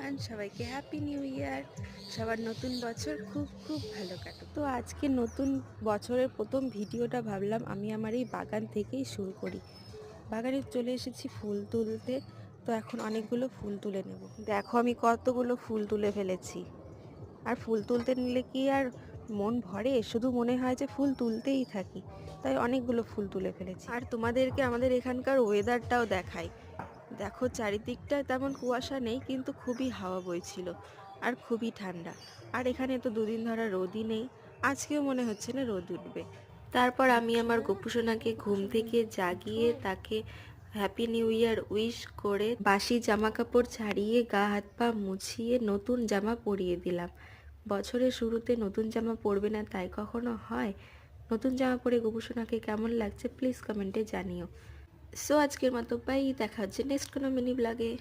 Everyone, সবাইকে happy new year. সবার নতুন বছর খুব খুব ভালো কাটুক। তো আজকে নতুন বছরের প্রথম ভিডিওটা ভাবলাম আমি আমার এই বাগান থেকেই শুরু করি। বাগানে চলে এসেছি ফুল তুলতে। তো এখন অনেকগুলো ফুল তুলে নেব। দেখো আমি কতগুলো ফুল তুলে ফেলেছি। আর ফুল তুলতে নিলে কি আর মন ভরে, শুধু মনে হয় যে ফুল তুলতেই থাকি। তাই অনেকগুলো ফুল তুলে ফেলেছি। আর তোমাদেরকে আমাদের এখানকার ওয়েদারটাও দেখাই। দেখো চারিদিকটা তেমন কুয়াশা নেই, কিন্তু খুবই হাওয়া বইছিল আর খুবই ঠান্ডা। আর এখানে তো দুদিন ধরে রোদই নেই, আজকেও মনে হচ্ছে না রোদ উঠবে। তারপর আমি আমার গোপুসোনাকে ঘুম থেকে জাগিয়ে তাকে হ্যাপি নিউ ইয়ার উইশ করে বাসি জামা কাপড় ছাড়িয়ে গা হাত পা মুছিয়ে নতুন জামা পরিয়ে দিলাম। বছরের শুরুতে নতুন জামা পরবে না তাই কখনো হয়? নতুন জামা পরে গোপুসোনাকে কেমন লাগছে প্লিজ কমেন্টে জানিও। সো আজকের মতো বাই, দেখা হচ্ছে নেক্সট কোনো মিনি ব্লগে।